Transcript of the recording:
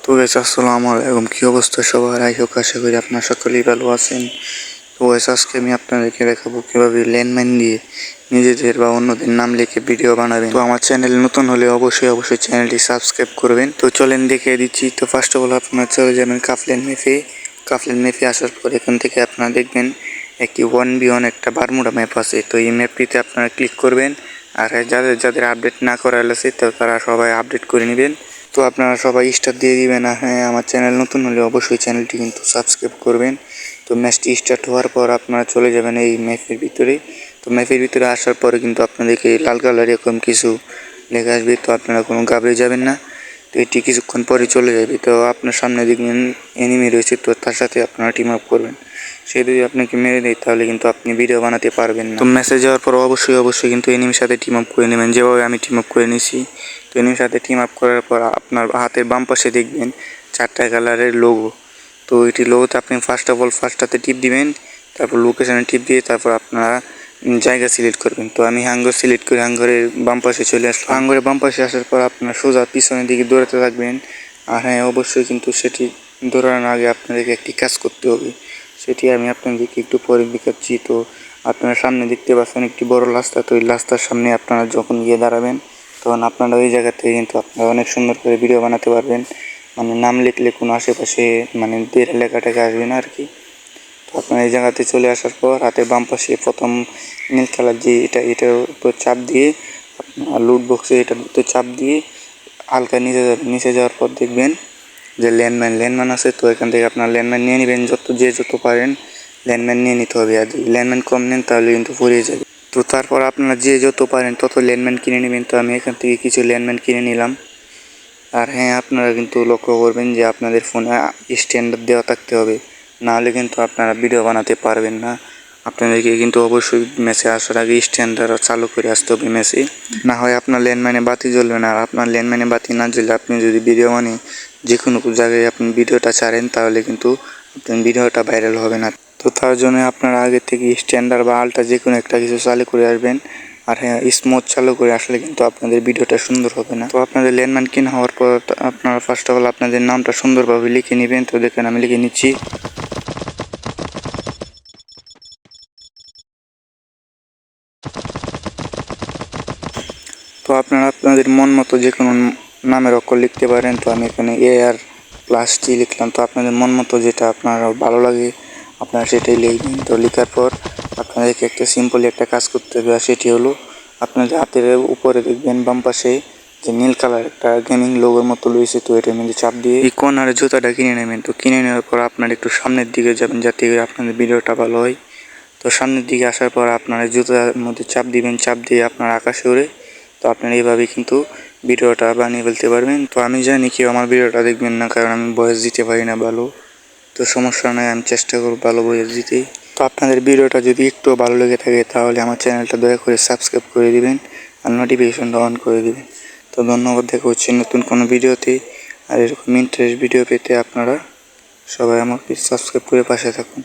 তো গাইস আসসালামু আলাইকুম, কি অবস্থা সবার? আশা করি আপনারা সকলেই ভালো আছেন। তো গাইস আজকে আমি আপনাদেরকে দেখাবো কিভাবে ল্যান্ডমাইন দিয়ে নিজেদের বা অন্যদের নাম লিখে ভিডিও বানাবেন। তো আমার চ্যানেল নতুন হলে অবশ্যই চ্যানেলটি সাবস্ক্রাইব করবেন। তো চলেন দেখিয়ে দিচ্ছি। তো ফার্স্ট অফ অল আপনারা চলে যাবেন কাফলেন ম্যাপে আসার পর এখান থেকে আপনারা দেখবেন একটি 1v1 একটা বারমুডা ম্যাপ আছে। তো এই ম্যাপটিতে আপনারা ক্লিক করবেন, আর যাদের আপডেট না করা আছে তো তারা সবাই আপডেট করে নেবেন। তো আপনারা সবাই স্টার দিয়ে দিবেন। আর হ্যাঁ, আমার চ্যানেল নতুন হলে অবশ্যই চ্যানেলটি কিন্তু সাবস্ক্রাইব করবেন। তো ম্যাচটি স্টার্ট হওয়ার পর আপনারা চলে যাবেন এই ম্যাপের ভিতরে। তো ম্যাপের ভিতরে আসার পরে কিন্তু আপনাদেরকে লাল কালার এরকম কিছু লেখা আসবে। তো আপনারা কোনো ঘাবড়ে যাবেন না। তো এটি কিছুক্ষণ পরে চলে যাবে। তো আপনার সামনে দেখবেন এনিমি রয়েছে, তো তার সাথে আপনারা টিম আপ করবেন। সে যদি আপনাকে মেরে দেয় তাহলে কিন্তু আপনি ভিডিও বানাতে পারবেন না। তো মেসেজ যাওয়ার পর অবশ্যই কিন্তু এনিমির সাথে টিম আপ করে নেবেন, যেভাবে আমি টিম আপ করে নিয়েছি। তো এনিমির সাথে টিম আপ করার পর আপনার হাতের বাম পাশে দেখবেন 4টা কালারের লোগো। তো এটি লোগোতে আপনি ফার্স্ট অফ অল ফার্স্টটাতে টিপ দিবেন, তারপর লোকেশনে টিপ দিয়ে তারপর আপনারা জায়গা সিলেক্ট করবেন। তো আমি হাঙ্গর সিলেক্ট করে হাঙ্গরের বাম পাশে চলে আসলাম। হাঙ্গরের বাম পাশে আসার পর আপনারা সোজা পিছনের দিকে দৌড়াতে থাকবেন। আর হ্যাঁ, অবশ্যই কিন্তু সেটি দৌড়ানোর আগে আপনাদেরকে একটি কাজ করতে হবে, সেটি আমি আপনাদেরকে একটু পরে দেখাচ্ছি। তো আপনারা সামনে দেখতে পাচ্ছেন একটি বড় রাস্তা। তো এই রাস্তার সামনে আপনারা যখন গিয়ে দাঁড়াবেন তখন আপনারা ওই জায়গা থেকে কিন্তু আপনারা অনেক সুন্দর করে ভিডিও বানাতে পারবেন। মানে নাম লিখলে কোনো আশেপাশে মানে দের লেখাটাকে আসবে না আর কি। তো আপনারা এই জায়গাতে চলে আসার পর হাতের বাম পাশে প্রথম নীল কালার যে এটার উপর চাপ দিয়ে আপনার লুট বক্সে এটার উপর চাপ দিয়ে হালকা নিচে যাওয়ার পর দেখবেন যে ল্যান্ডমাইন আছে। তো এখান থেকে আপনার ল্যান্ডমাইন নিয়ে নেবেন, যত পারেন ল্যান্ডমাইন নিয়ে নিতে হবে। আর যদি ল্যান্ডমাইন কম নেন তাহলে কিন্তু ফুরিয়ে যাবে। তো তারপর আপনারা যত পারেন তত ল্যান্ডমাইন কিনে নেবেন। তো আমি এখান থেকে কিছু ল্যান্ডমাইন কিনে নিলাম। আর হ্যাঁ, আপনারা কিন্তু লক্ষ্য করবেন যে আপনাদের ফোনে স্ট্যান্ডার্ড দেওয়া থাকতে হবে, নাহলে কিন্তু আপনারা ভিডিও বানাতে পারবেন না। আপনাদেরকে কিন্তু অবশ্যই ম্যাচে আসার আগে স্ট্যান্ডার্ড চালু করে আসতে হবে ম্যাচে, না হয় আপনার ল্যান্ডমাইনে বাতি জ্বলবে না। আর আপনার ল্যান্ডমাইনে বাতি না জ্বললে আপনি যদি ভিডিও মানে যে কোনো জায়গায় আপনি ভিডিওটা ছাড়েন তাহলে কিন্তু আপনার ভিডিওটা ভাইরাল হবে না। তো তার জন্য আপনারা আগে থেকে স্ট্যান্ডার্ড বা আলটা যে কোনো একটা কিছু চালু করে আসবেন। আর হ্যাঁ, স্মুথ চালু করে আসলে কিন্তু আপনাদের ভিডিওটা সুন্দর হবে না। তো আপনাদের ল্যান্ডমাইন কিনা হওয়ার পর আপনারা ফার্স্ট অফ অল আপনাদের নামটা সুন্দরভাবে লিখে নেবেন। তো দেখেন আমি লিখে নিচ্ছি। তো আপনারা আপনাদের মন মতো যে কোনো নামের অক্ষর লিখতে পারেন। তো আমি এখানে AR+T লিখলাম। তো আপনাদের মন মতো যেটা আপনার ভালো লাগে আপনারা সেটাই লিখবেন। তো লেখার পর আপনাদেরকে একটা সিম্পলি একটা কাজ করতে হবে, আর সেটি হলো আপনাদের হাতের উপরে দেখবেন বাম পাশে যে নীল কালার একটা গেমিং লোগোর মতো রয়েছে। তো এটার মধ্যে চাপ দিয়ে এই কর্নারে জুতাটা কিনে নেবেন। তো কিনে নেওয়ার পর আপনারা একটু সামনের দিকে যাবেন যাতে আপনাদের ভিডিওটা ভালো হয়। তো সামনের দিকে আসার পর আপনারা জুতার মধ্যে চাপ দিবেন, চাপ দিয়ে আপনার আকাশে ওড়ে। তো আপনারা এইভাবে কিন্তু ভিডিওটা বানিয়ে ফেলতে পারবেন। তো আমি জানি কেউ আমার ভিডিওটা দেখবেন না, কারণ আমি ভয়েস দিতে পারি না ভালো। তো সমস্যা নয়, আমি চেষ্টা করব ভালো ভয়েস দিতে। তো আপনাদের ভিডিওটা যদি একটু ভালো লেগে থাকে তাহলে আমার চ্যানেলটা দয়া করে সাবস্ক্রাইব করে দিবেন আর নোটিফিকেশনটা অন করে দিবেন। তো ধন্যবাদ, দেখা হচ্ছে নতুন কোনো ভিডিওতে। আর এরকম ইন্টারেস্ট ভিডিও পেতে আপনারা সবাই আমাকে সাবস্ক্রাইব করে পাশে থাকুন।